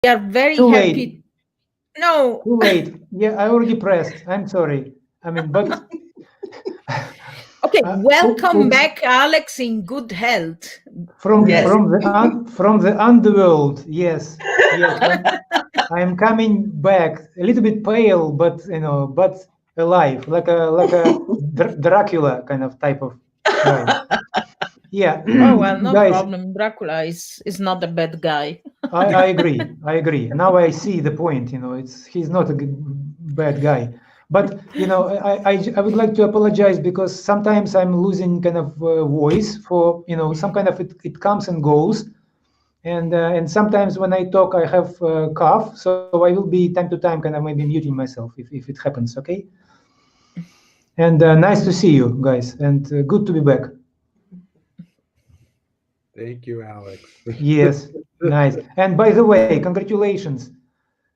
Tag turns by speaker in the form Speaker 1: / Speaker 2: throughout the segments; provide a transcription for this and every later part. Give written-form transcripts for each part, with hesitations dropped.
Speaker 1: We are very
Speaker 2: Too late.
Speaker 1: happy. No.
Speaker 2: Too late. Yeah, I already pressed. I'm sorry. I mean, but
Speaker 1: Okay, welcome
Speaker 2: oops.
Speaker 1: back, Alex, in good health.
Speaker 2: From
Speaker 3: Yes.
Speaker 2: from the underworld. Yes, yes. I'm coming back a little bit pale, but but alive, like a Dracula kind of type of guy. Yeah,
Speaker 1: Oh, well, no
Speaker 2: guys,
Speaker 1: problem. Dracula is not a bad guy.
Speaker 2: I agree. I agree. Now I see the point. He's not a bad guy. But I would like to apologize because sometimes I'm losing kind of voice for some kind of it comes and goes, and sometimes when I talk I have cough, so I will be time to time kind of maybe muting myself if it happens. Okay. And nice to see you guys, and good to be back.
Speaker 4: Thank you, Alex.
Speaker 2: Yes, nice. And by the way, congratulations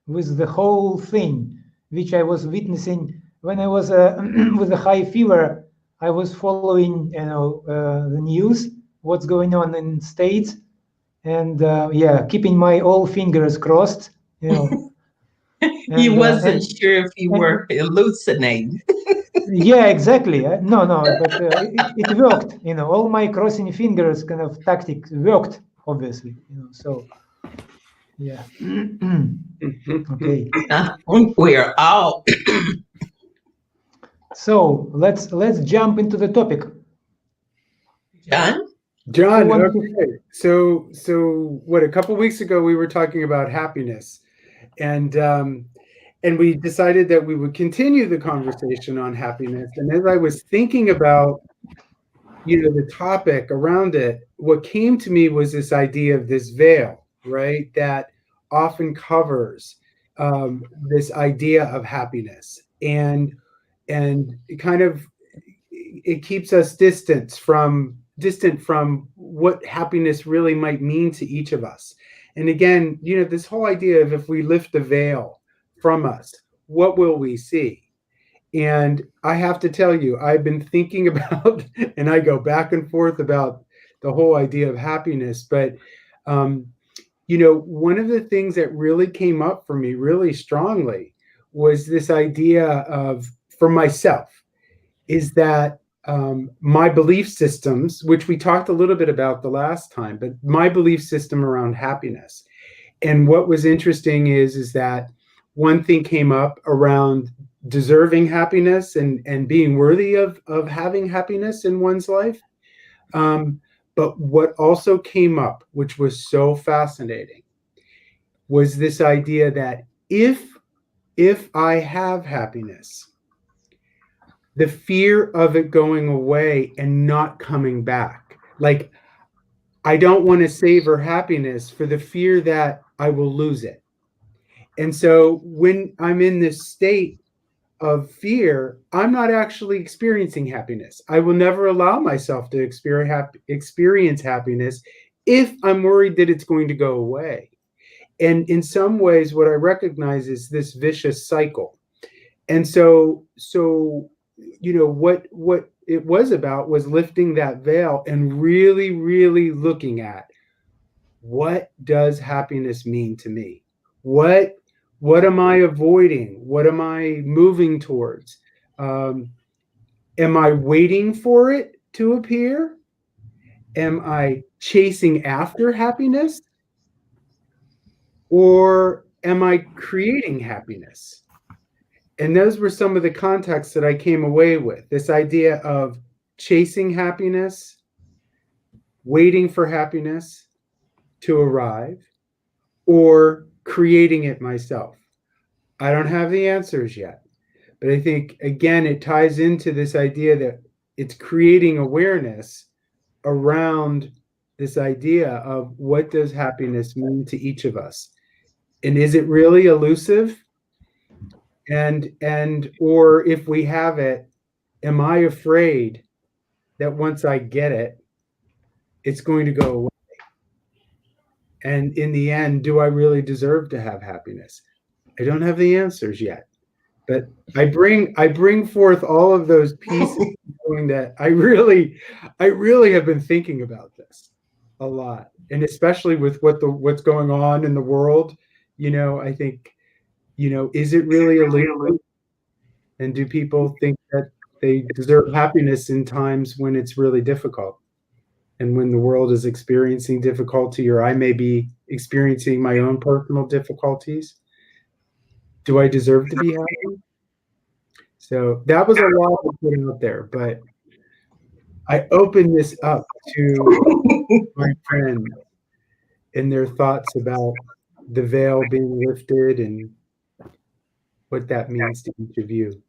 Speaker 2: with the whole thing, which I was witnessing when I was with a high fever. I was following, the news, what's going on in States, and yeah, keeping my all fingers crossed,
Speaker 3: He
Speaker 2: and
Speaker 3: wasn't sure if you
Speaker 2: and
Speaker 3: were hallucinating.
Speaker 2: yeah, exactly. No, no, but it worked. All my crossing fingers kind of tactic worked, obviously. So yeah. Okay.
Speaker 3: We're all.
Speaker 2: So let's jump into the topic.
Speaker 3: John?
Speaker 2: Who
Speaker 4: John,
Speaker 2: wants to?
Speaker 4: okay. So what, a couple weeks ago we were talking about happiness, and we decided that we would continue the conversation on happiness. And as I was thinking about, the topic around it, what came to me was this idea of this veil, right? That often covers this idea of happiness, and it kind of it keeps us distant from what happiness really might mean to each of us. And again, this whole idea of if we lift the veil from us, what will we see? And I have to tell you, I've been thinking about, and I go back and forth about the whole idea of happiness. But, one of the things that really came up for me really strongly was this idea of, for myself, is that my belief systems, which we talked a little bit about the last time, but my belief system around happiness. And what was interesting is that one thing came up around deserving happiness and being worthy of having happiness in one's life. But what also came up, which was so fascinating, was this idea that if I have happiness, the fear of it going away and not coming back. Like, I don't want to savor happiness for the fear that I will lose it. And so when I'm in this state of fear, I'm not actually experiencing happiness. I will never allow myself to experience happiness if I'm worried that it's going to go away. And in some ways, what I recognize is this vicious cycle. And so what it was about was lifting that veil and really, really looking at, what does happiness mean to me? What am I avoiding? What am I moving towards? Am I waiting for it to appear? Am I chasing after happiness? Or am I creating happiness? And those were some of the contexts that I came away with. This idea of chasing happiness, waiting for happiness to arrive, or creating it myself. I don't have the answers yet, but I think, again, it ties into this idea that it's creating awareness around this idea of, what does happiness mean to each of us? And is it really elusive? Or if we have it, am I afraid that once I get it, it's going to go away? And in the end, do I really deserve to have happiness? I don't have the answers yet, but I bring forth all of those pieces, knowing that I really have been thinking about this a lot, and especially with what's going on in the world, I think, is it really a illusion? And do people think that they deserve happiness in times when it's really difficult? And when the world is experiencing difficulty, or I may be experiencing my own personal difficulties, do I deserve to be happy? So that was a lot to put out there, but I open this up to my friends and their thoughts about the veil being lifted and what that means to each of you.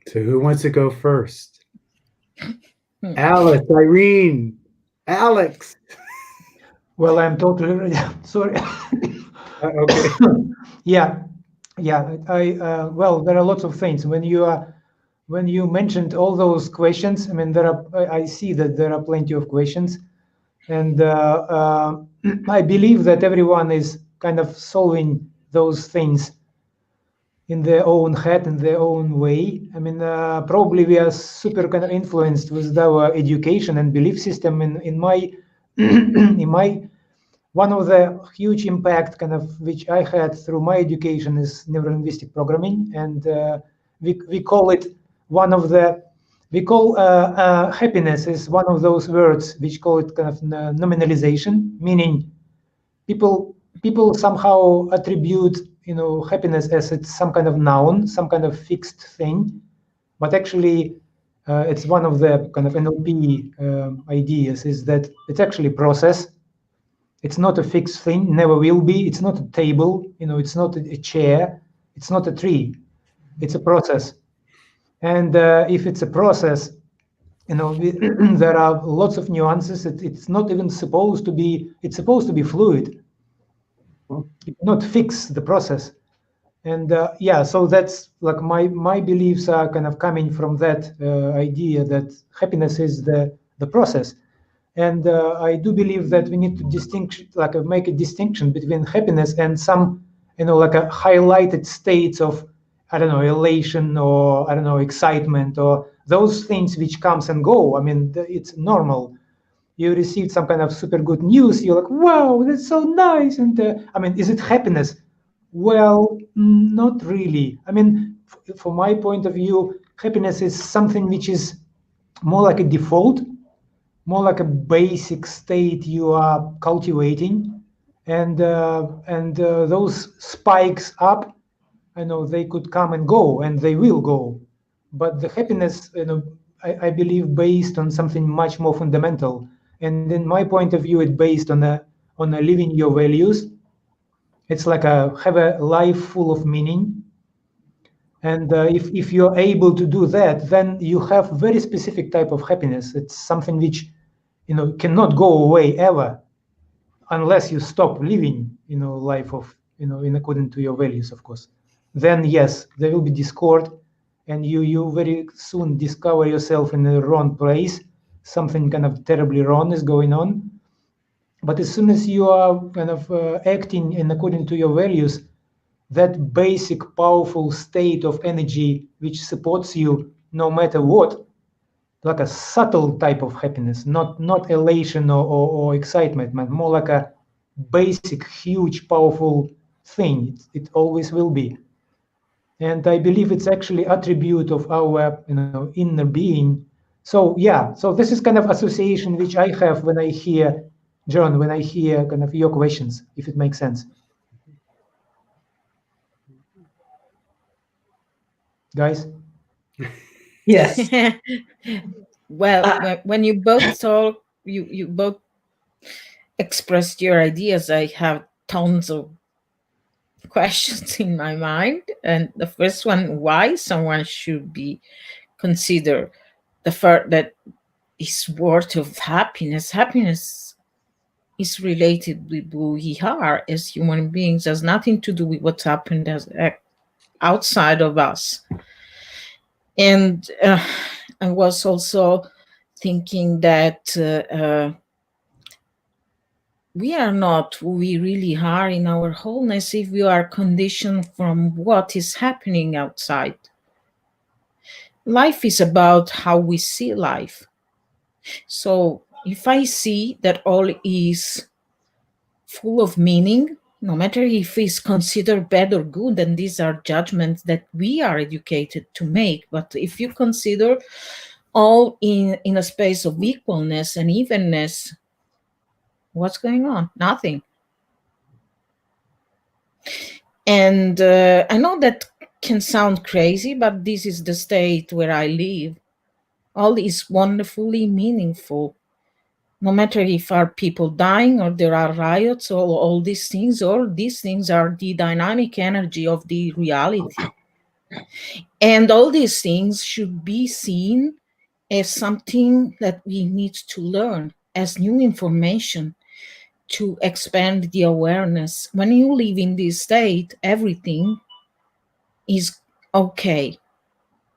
Speaker 4: So who wants to go first? Alice, Irene, Alex.
Speaker 2: Well, I'm totally ready. Sorry.
Speaker 4: Okay.
Speaker 2: Yeah. Well, there are lots of things when you mentioned all those questions. I mean, I see that there are plenty of questions, and I believe that everyone is kind of solving those things in their own head, in their own way. I mean, probably we are super kind of influenced with our education and belief system. In my in my one of the huge impact kind of which I had through my education is neurolinguistic programming, and we call it one of the we call happiness is one of those words which call it kind of nominalization, meaning people somehow attribute happiness as it's some kind of noun, some kind of fixed thing, but actually it's one of the kind of NLP ideas is that it's actually process. It's not a fixed thing, never will be. It's not a table, it's not a chair, it's not a tree. It's a process. And if it's a process, there are lots of nuances. It's not even supposed to be, it's supposed to be fluid. You cannot fix the process. And so that's like my beliefs are kind of coming from that idea that happiness is the process. And I do believe that we need to make a distinction between happiness and some, like a highlighted states of, I don't know, elation or, I don't know, excitement or those things which comes and go. I mean, it's normal. You received some kind of super good news. You're like, wow, that's so nice. And I mean, is it happiness? Well, not really. I mean, from my point of view, happiness is something which is more like a default, more like a basic state you are cultivating, and those spikes up, they could come and go, and they will go. But the happiness, I believe, based on something much more fundamental. And in my point of view, it's based on a living your values. It's like have a life full of meaning. And if you're able to do that, then you have very specific type of happiness. It's something which cannot go away ever, unless you stop living life of in according to your values, of course. Then yes, there will be discord, and you very soon discover yourself in the wrong place. Something kind of terribly wrong is going on. But as soon as you are kind of acting in according to your values, that basic powerful state of energy which supports you no matter what, like a subtle type of happiness, not elation or excitement, but more like a basic, huge, powerful thing. It always will be. And I believe it's actually attribute of our inner being. So yeah, so this is kind of association which I have when I hear, John, when I hear kind of your questions, if it makes sense. Guys?
Speaker 3: Yes.
Speaker 1: Well, when you both talk, you both expressed your ideas. I have tons of questions in my mind. And the first one, why someone should be considered the fact that is worth of happiness. Happiness is related with who we are as human beings. Has nothing to do with what's happened outside of us. And I was also thinking that we are not who we really are in our wholeness if we are conditioned from what is happening outside. Life is about how we see life. So if I see that all is full of meaning, no matter if it's considered bad or good, and these are judgments that we are educated to make. But if you consider all in a space of equalness and evenness, what's going on? Nothing. And I know that can sound crazy, but this is the state where I live. All is wonderfully meaningful. No matter if are people dying or there are riots or all these things are the dynamic energy of the reality. And all these things should be seen as something that we need to learn, as new information to expand the awareness. When you live in this state, everything is okay.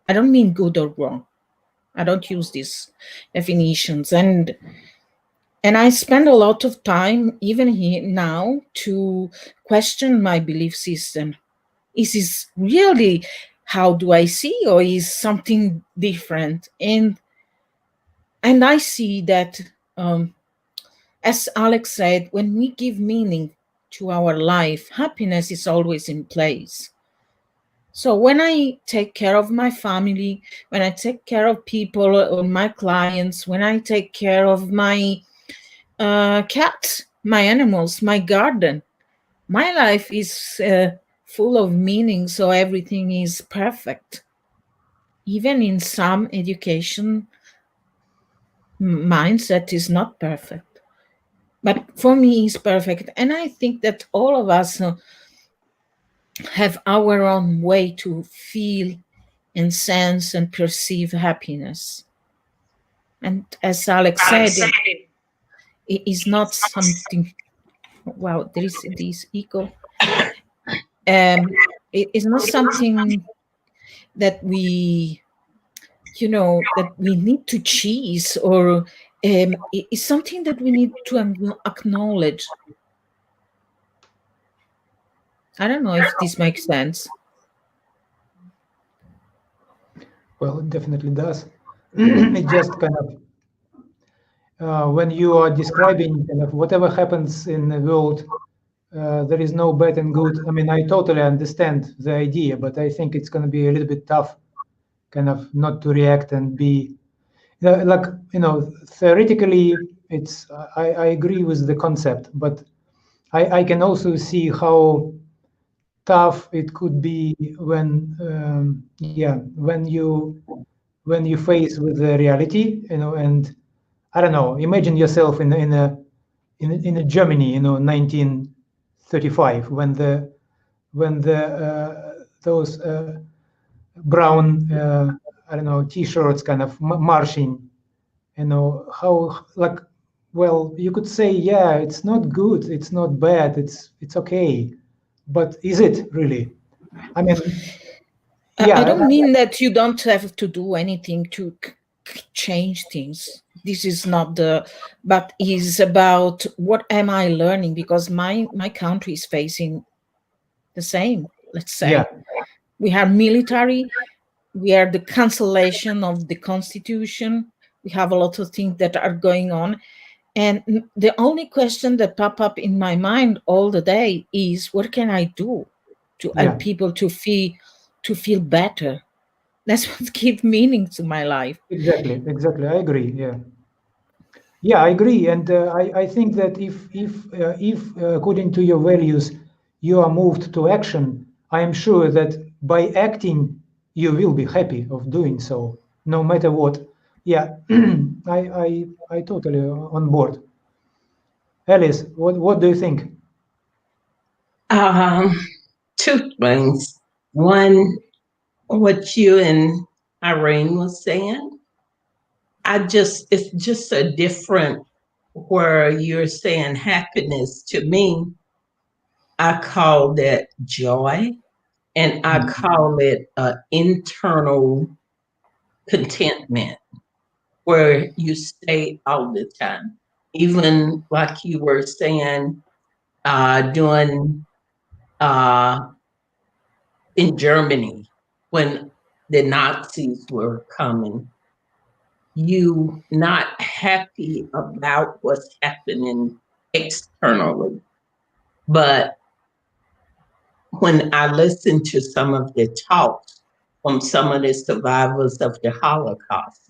Speaker 1: I don't mean good or wrong. I don't use these definitions. And I spend a lot of time, even here now, to question my belief system. Is this really how do I see, or is something different? And I see that, as Alex said, when we give meaning to our life, happiness is always in place. So when I take care of my family, when I take care of people or my clients, when I take care of my cats, my animals, my garden, my life is full of meaning. So everything is perfect. Even in some education mindset is not perfect. But for me, it's perfect. And I think that all of us have our own way to feel and sense and perceive happiness. And as Alex said, it is not something. Wow, there is this echo. It is not something that we, that we need to chase, or it's something that we need to acknowledge. I don't know if this makes sense.
Speaker 2: Well, it definitely does. It just kind of, when you are describing kind of whatever happens in the world, there is no bad and good. I mean, I totally understand the idea, but I think it's going to be a little bit tough, kind of not to react and be like, theoretically, it's, I agree with the concept, but I can also see how tough it could be when, when you face with the reality, and I don't know, imagine yourself in a Germany, 1935, when those brown, I don't know, T-shirts kind of marching, how, like, well, you could say, yeah, it's not good, it's not bad, it's okay, but is it really? I mean, yeah,
Speaker 1: I don't mean that you don't have to do anything to change things. This is not but is about what am I learning, because my country is facing the same. Let's say,
Speaker 2: yeah,
Speaker 1: we have military, we are the cancellation of the constitution, we have a lot of things that are going on, and the only question that pop up in my mind all the day is, what can I do to help people to feel better? That's what gives meaning to my life.
Speaker 2: exactly. I agree. Yeah, I agree, and I think that if according to your values you are moved to action, I am sure that by acting you will be happy of doing so, no matter what. Yeah, I totally on board. Alice, what do you think?
Speaker 3: Um, Two things. One, what you and Irene was saying. It's just a different where you're saying happiness. To me, I call that joy, and I call it internal contentment where you stay all the time. Even like you were saying, doing in Germany when the Nazis were coming, you not happy about what's happening externally. But when I listened to some of the talks from some of the survivors of the Holocaust,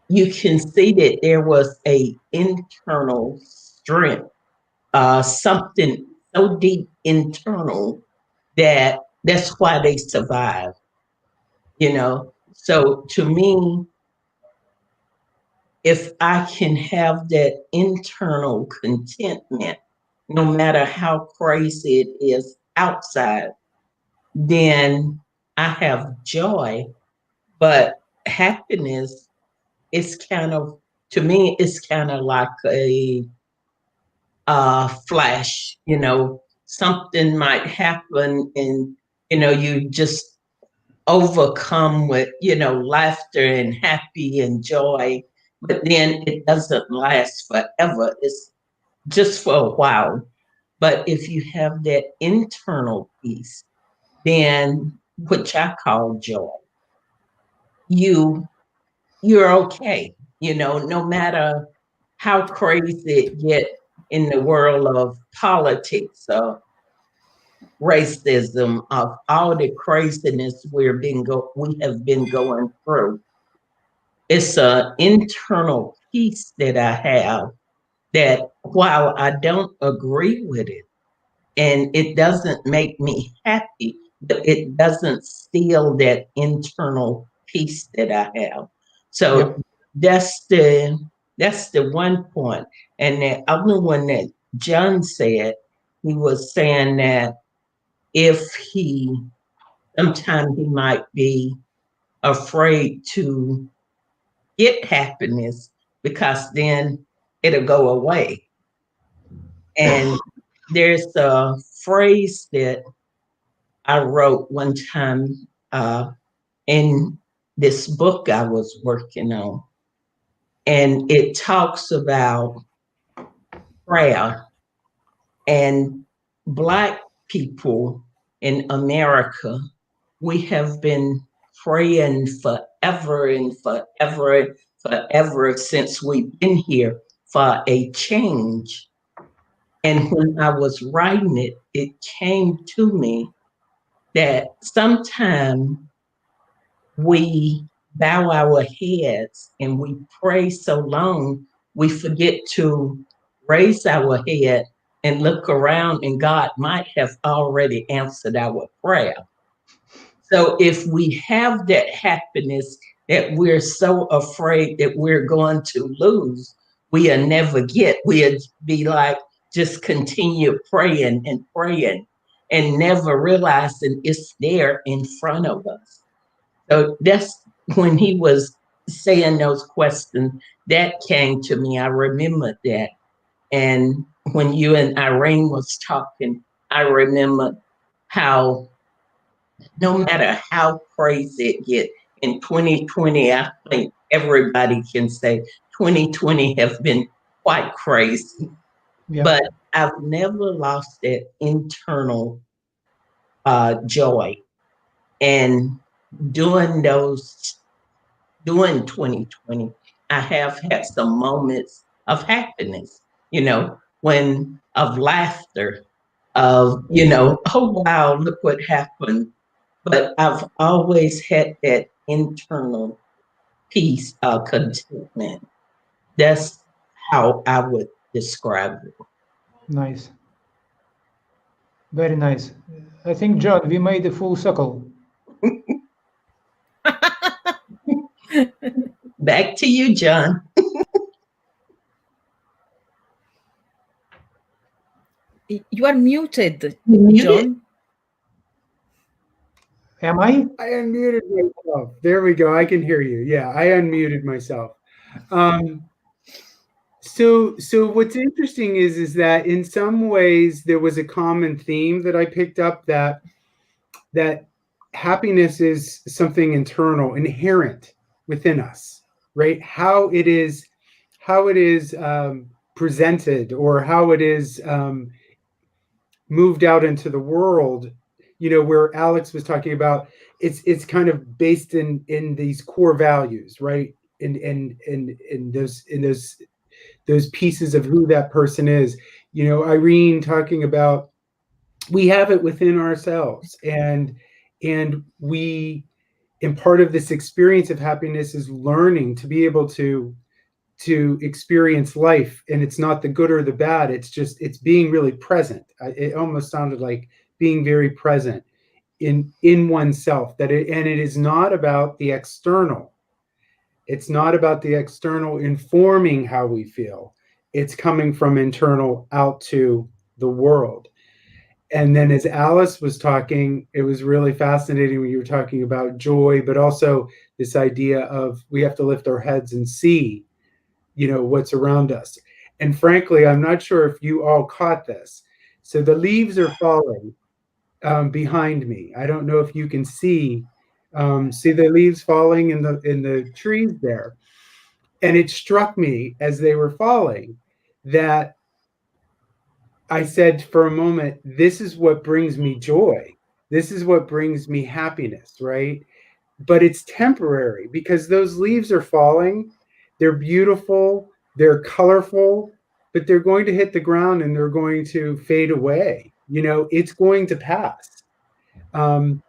Speaker 3: you can see that there was a internal strength, something so deep internal that that's why they survived, you know. So to me, if I can have that internal contentment, no matter how crazy it is outside, then I have joy. But happiness is kind of, to me, it's kind of like a flash, you know, something might happen and, you know, you just overcome with, you know, laughter and happy and joy, but then it doesn't last forever. It's just for a while. But if you have that internal peace, then which I call joy, you you're okay. You know, no matter how crazy it get in the world of politics or racism, of all the craziness we have been going through. It's an internal peace that I have that while I don't agree with it and it doesn't make me happy, but it doesn't steal that internal peace that I have.
Speaker 2: Yeah.
Speaker 3: So that's the that's the one point. And the other one that John said, he was saying that if he sometimes he might be afraid to get happiness because then it'll go away. And there's a phrase that I wrote one time in this book I was working on, and it talks about prayer and Black people in America. We have been praying forever and forever and forever since we've been here for a change. And when I was writing it, it came to me that sometimes we bow our heads and we pray so long, we forget to raise our head and look around, and God might have already answered our prayer. So if we have that happiness that we're so afraid that we're going to lose, we'll never get. We'll be like, just continue praying and praying and never realizing it's there in front of us. So that's when he was saying those questions, that came to me. I remembered that. And when you and Irene was talking, I remember how no matter how crazy it get in 2020, I think everybody can say 2020 have been quite crazy.
Speaker 2: Yeah.
Speaker 3: But I've never lost that internal joy. And during 2020, I have had some moments of happiness, you know, when of laughter, of, you know, oh wow, look what happened. But I've always had that internal peace, contentment. That's how I would describe it.
Speaker 2: Nice. Very nice. I think, John, we made a full circle.
Speaker 3: Back to you, John.
Speaker 1: You are muted,
Speaker 3: You muted?
Speaker 1: John.
Speaker 2: Am I?
Speaker 4: I unmuted myself. There we go. I can hear you. Yeah, I unmuted myself. So what's interesting is that in some ways there was a common theme that I picked up, that happiness is something internal, inherent within us, right? How it is presented, or how it is moved out into the world, you know, where Alex was talking about, it's kind of based in these core values, right? In those pieces of who that person is. Irene talking about we have it within ourselves, and we, and part of this experience of happiness is learning to be able to experience life, and it's not the good or the bad, it's being really present. It almost sounded like being very present in oneself, and it is not about the external. It's not about the external informing how we feel. It's coming from internal out to the world. And then as Alice was talking, it was really fascinating when you were talking about joy, but also this idea of we have to lift our heads and see, what's around us. And frankly, I'm not sure if you all caught this. So the leaves are falling behind me. I don't know if you can see the leaves falling in the trees there. And it struck me as they were falling that I said for a moment, this is what brings me joy. This is what brings me happiness, right? But it's temporary because those leaves are falling. They're beautiful, they're colorful, but they're going to hit the ground and they're going to fade away. It's going to pass. And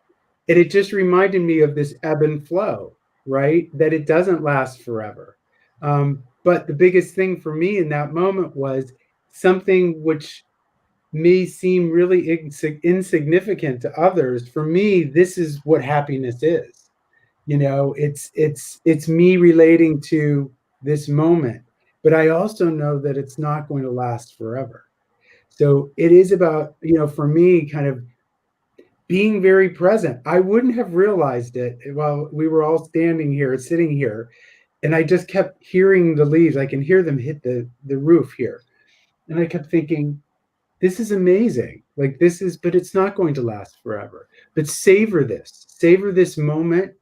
Speaker 4: it just reminded me of this ebb and flow, right? That it doesn't last forever. But the biggest thing for me in that moment was something which may seem really insignificant to others. For me, this is what happiness is. It's me relating to this moment, but I also know that it's not going to last forever. So it is about, for me, kind of being very present. I wouldn't have realized it while we were all sitting here, and I just kept hearing the leaves. I can hear them hit the roof here. And I kept thinking, this is amazing. Like but it's not going to last forever. But savor this moment,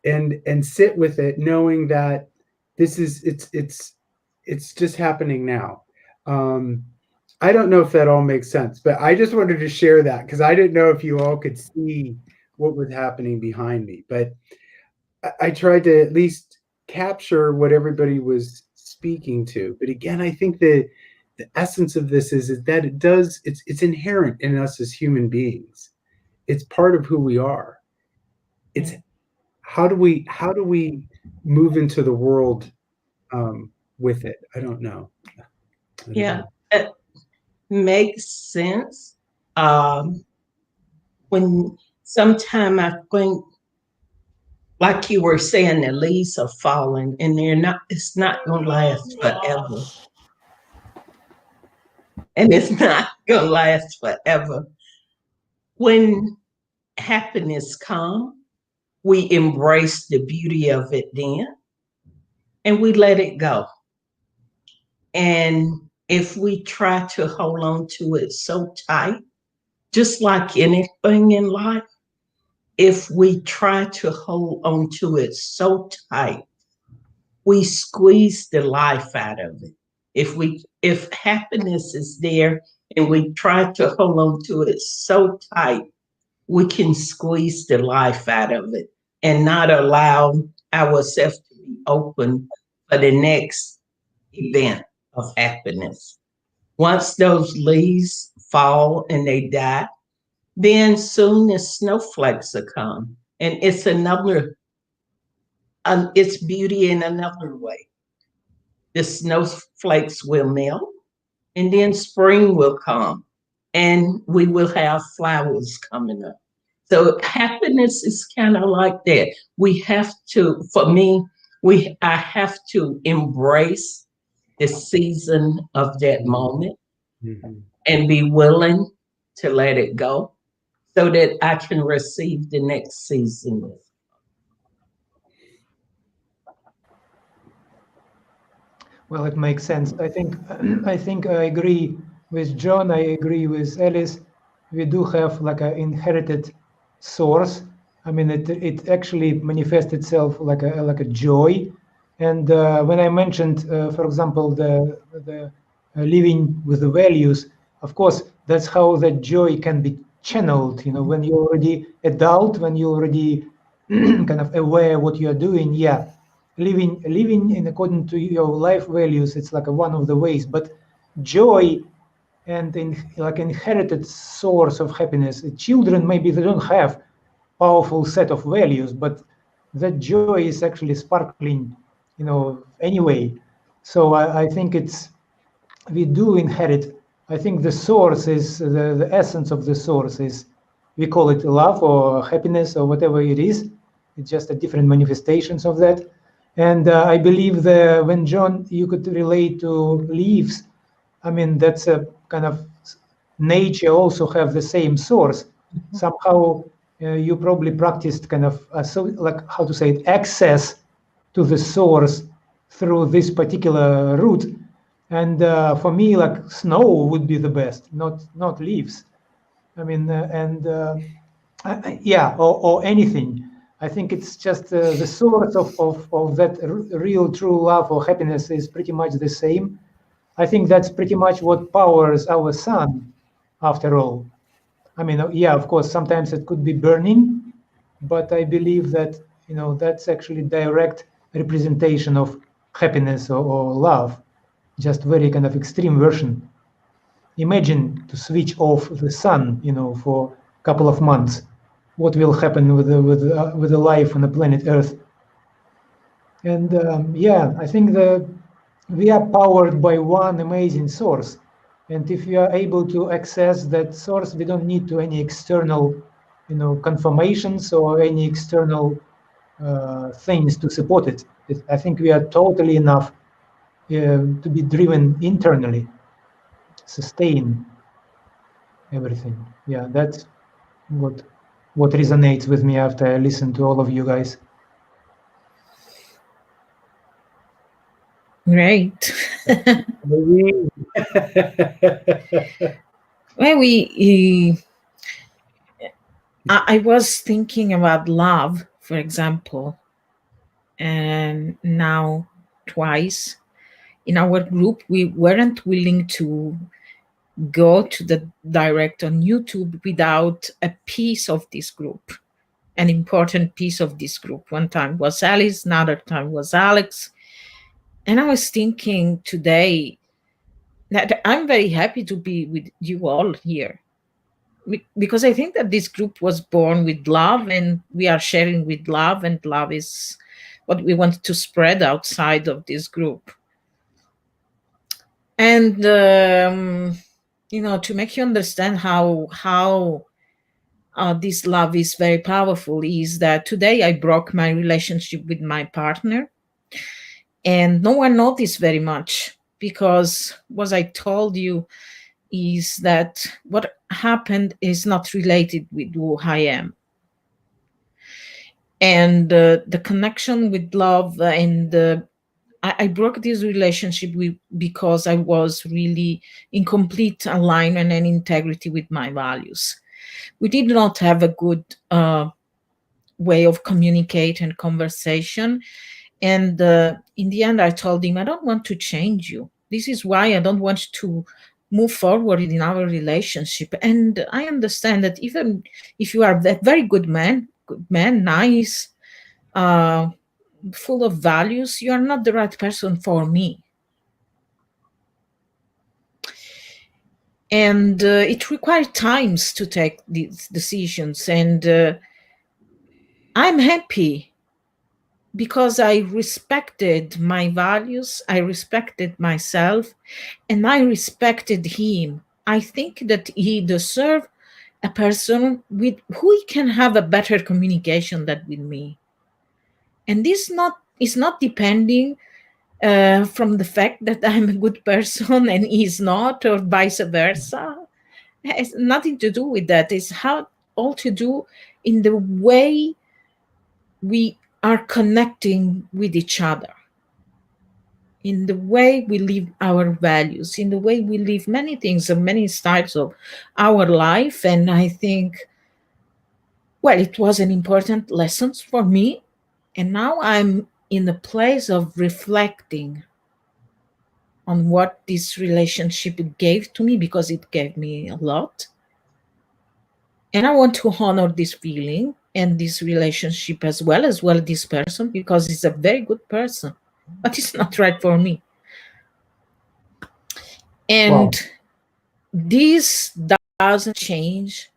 Speaker 4: and sit with it, knowing that it's just happening now. I don't know if that all makes sense, but I just wanted to share that because I didn't know if you all could see what was happening behind me. But I tried to at least capture what everybody was speaking to. But again, I think the essence of this is that it's inherent in us as human beings. It's part of who we are. It's how do we move into the world with it? I don't know.
Speaker 3: Yeah, it makes sense. When sometime I think, like you were saying, the leaves are falling and it's not going to last forever. And it's not going to last forever. When happiness comes, we embrace the beauty of it then, and we let it go. And if we try to hold on to it so tight, just like anything in life, if we try to hold on to it so tight, we squeeze the life out of it. If happiness is there and we try to hold on to it so tight, we can squeeze the life out of it and not allow ourselves to be open for the next event of happiness. Once those leaves fall and they die, then soon the snowflakes will come. And it's it's beauty in another way. The snowflakes will melt, and then spring will come, and we will have flowers coming up. So happiness is kind of like that. We have to, for me, I have to embrace the season of that moment and be willing to let it go so that I can receive the next season.
Speaker 2: Well, it makes sense. I think I agree with John. I agree with Alice. We do have like an inherited source. I mean, it actually manifests itself like a joy. And when I mentioned, for example, the living with the values, of course, that's how that joy can be channeled. When you're already adult, when you're already kind of aware what you're doing, yeah. Living in according to your life values, it's like one of the ways. But joy and like inherited source of happiness. Children, maybe they don't have powerful set of values, but that joy is actually sparkling, anyway. So I think we do inherit. I think the source is the essence of the source is, we call it love or happiness or whatever it is. It's just a different manifestations of that. And I believe that when John, you could relate to leaves, I mean, that's a kind of nature also have the same source. Somehow you probably practiced kind of, so like, how to say it, access to the source through this particular route. And for me, like snow would be the best, not leaves. I mean, yeah, or anything. I think it's just the source of that real true love or happiness is pretty much the same. I think that's pretty much what powers our sun, after all. I mean, yeah, of course, sometimes it could be burning, but I believe that, that's actually direct representation of happiness or love, just very kind of extreme version. Imagine to switch off the sun, for a couple of months. What will happen with the life on the planet Earth? And yeah, I think we are powered by one amazing source. And if we are able to access that source, we don't need to any external, confirmations or any external things to support it. I think we are totally enough to be driven internally, sustain everything. Yeah, that's what resonates with me after I listen to all of you guys.
Speaker 1: Great.
Speaker 4: Irene.
Speaker 1: Well, I was thinking about love, for example, and now twice in our group we weren't willing to go to the direct on YouTube without a piece of this group, an important piece of this group. One time was Alice, another time was Alex. And I was thinking today that I'm very happy to be with you all here, because I think that this group was born with love and we are sharing with love, and love is what we want to spread outside of this group. And to make you understand how this love is very powerful is that today I broke my relationship with my partner, and no one noticed very much, because what I told you is that what happened is not related with who I am. And the connection with love, and I broke this relationship because I was really in complete alignment and integrity with my values. We did not have a good way of communicate and conversation. And in the end, I told him, I don't want to change you. This is why I don't want to move forward in our relationship. And I understand that even if you are a very good man, nice, full of values, you are not the right person for me. And it required times to take these decisions. And I'm happy because I respected my values, I respected myself, and I respected him. I think that he deserves a person with who he can have a better communication than with me. And this is not depending from the fact that I'm a good person and he's not, or vice versa. It has nothing to do with that. It's how all to do in the way we are connecting with each other, in the way we live our values, in the way we live many things and many styles of our life. And I think, well, it was an important lesson for me. And now I'm in the place of reflecting on what this relationship gave to me, because it gave me a lot. And I want to honor this feeling and this relationship as well this person, because he's a very good person, but it's not right for me. And
Speaker 2: Wow.
Speaker 1: this doesn't change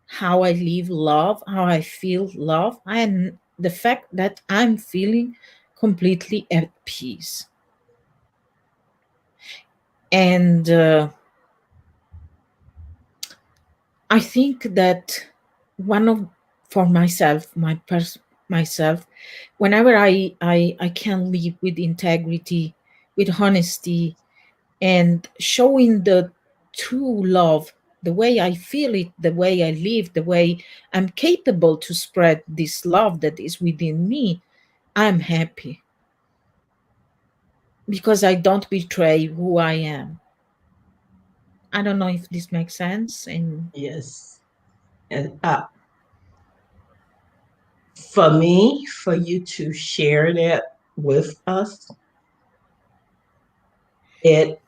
Speaker 1: how I live love, how I feel love, and the fact that I'm feeling completely at peace. And I think that one of for myself, myself, whenever I can live with integrity, with honesty, and showing the true love, the way I feel it, the way I live, the way I'm capable to spread this love that is within me, I'm happy because I don't betray who I am. I don't know if this makes sense. And
Speaker 3: Yes. And for me, for you to share that with us, it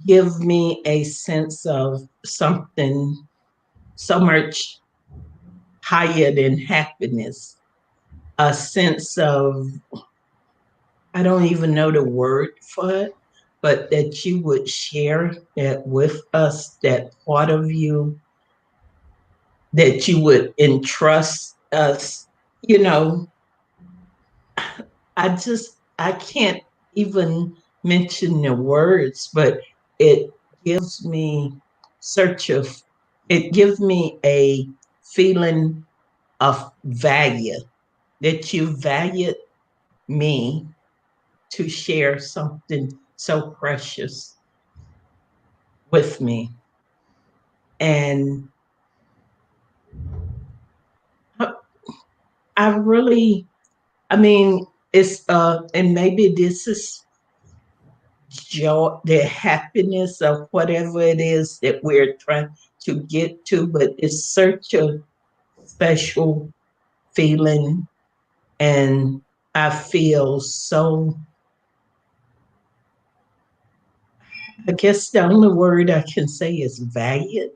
Speaker 3: gives me a sense of something so much higher than happiness, a sense of, I don't even know the word for it, but that you would share that with us, that part of you, that you would entrust us. You know, I can't even mention the words, but it gives me such a, it gives me a feeling of value, that you valued me to share something so precious with me. And I I really, I mean, it's, and maybe this is joy, the happiness of whatever it is that we're trying to get to, but it's such a special feeling. And I feel so, I guess the only word I can say is valued,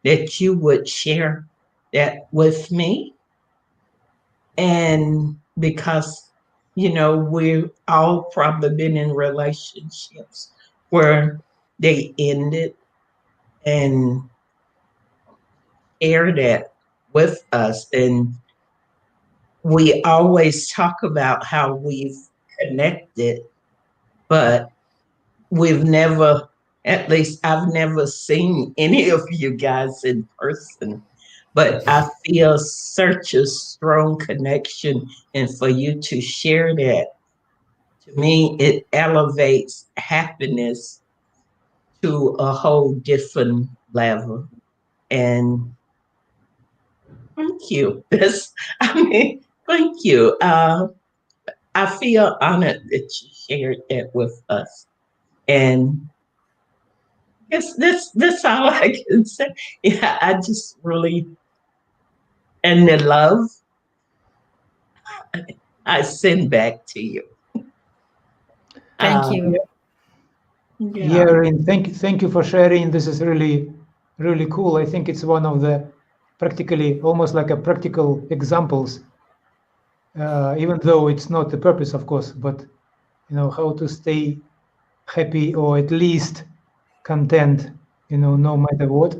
Speaker 3: that you would share that with me. And because, you know, we've all probably been in relationships where they ended, and share that with us. And we always talk about how we've connected, but we've never, at least I've never seen any of you guys in person. But I feel such a strong connection. And for you to share that, to me, it elevates happiness to a whole different level. And thank you. That's, I mean, thank you. I feel honored that you shared that with us. And yes, that's all I can say. Yeah, I just really, and the love I send back to you.
Speaker 1: thank
Speaker 3: Uh,
Speaker 1: you.
Speaker 2: Yeah,
Speaker 3: yeah.
Speaker 2: Irene, thank you for sharing. This is really cool. I think it's one of the practically almost like a practical examples, even though it's not the purpose, of course, but how to stay happy or at least content, no matter what.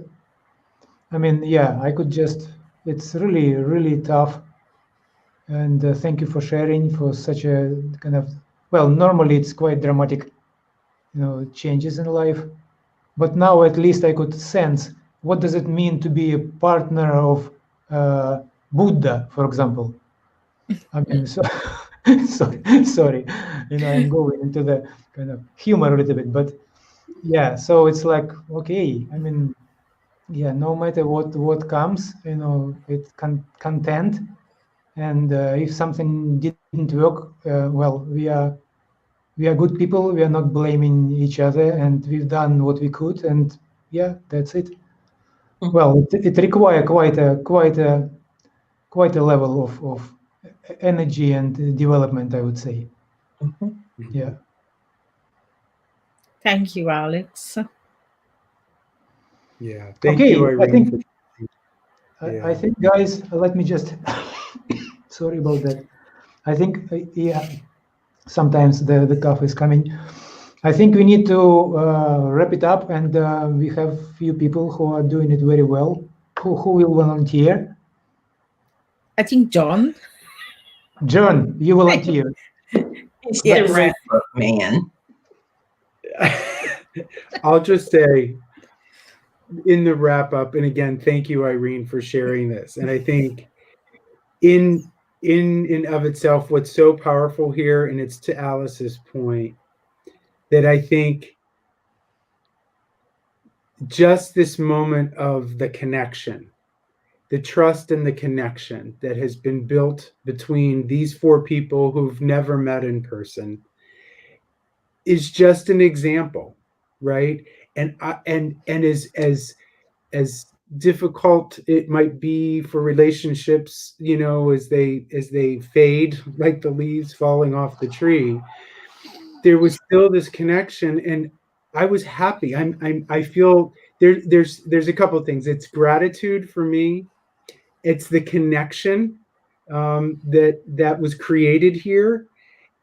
Speaker 2: I mean, yeah, I could just. It's really tough, and thank you for sharing for such a kind of. Well, normally it's quite dramatic, changes in life. But now at least I could sense what does it mean to be a partner of Buddha, for example. I mean, so, sorry, I'm going into the kind of humor a little bit, but yeah. So it's like, okay, I mean, yeah, no matter what comes, it content, and if something didn't work, well, we are good people. We are not blaming each other, and we've done what we could, and yeah, that's it. Well, it requires quite a level of energy and development, I would say.
Speaker 3: Mhm.
Speaker 2: Yeah.
Speaker 1: Thank you, Alex.
Speaker 4: Yeah. Thank you,
Speaker 2: Okay. I
Speaker 4: Irene,
Speaker 2: think
Speaker 4: for
Speaker 2: I
Speaker 4: yeah.
Speaker 2: think guys, let me just sorry about that. I think yeah, sometimes the cough is coming. I think we need to wrap it up, and we have few people who are doing it very well. Who will volunteer?
Speaker 1: I think John.
Speaker 2: John, you volunteer.
Speaker 3: It's
Speaker 1: Yes.
Speaker 3: the wrap up, man.
Speaker 4: I'll just say in the wrap up, and again, thank you, Irene, for sharing this. And I think in of itself, what's so powerful here, and it's to Alice's point, that I think just this moment of the connection, the trust and the connection that has been built between these four people who've never met in person is just an example, right? And as difficult it might be for relationships, as they fade like the leaves falling off the tree, there was still this connection, and I was happy. I feel there's a couple of things. It's gratitude for me. It's the connection that was created here,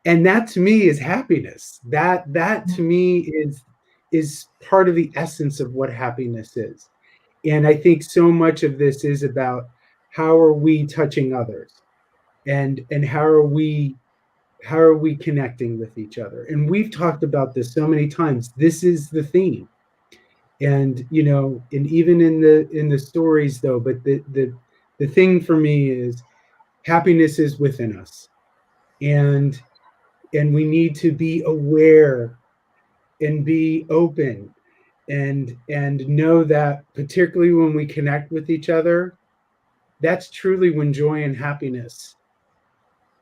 Speaker 4: and that to me is happiness. That to me is part of the essence of what happiness is. And I think so much of this is about how are we touching others, and how are we connecting with each other. And we've talked about this so many times. This is the theme. And and even in the stories though, but the thing for me is happiness is within us. And we need to be aware and be open and know that, particularly when we connect with each other, that's truly when joy and happiness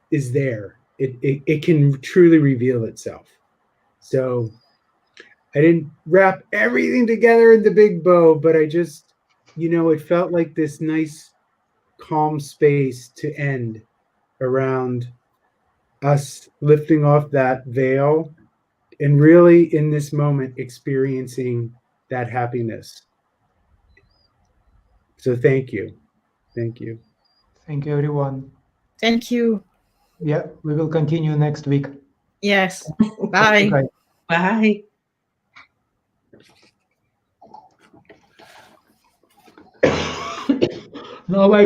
Speaker 4: is there. It can truly reveal itself. So I didn't wrap everything together in the big bow, but I just, it felt like this nice calm space to end around us lifting off that veil and really in this moment experiencing that happiness. So thank you. Thank you.
Speaker 2: Thank you, everyone.
Speaker 1: Thank you.
Speaker 2: Yeah, we will continue next week.
Speaker 1: Yes. Bye.
Speaker 2: Okay.
Speaker 3: Bye.
Speaker 2: Now I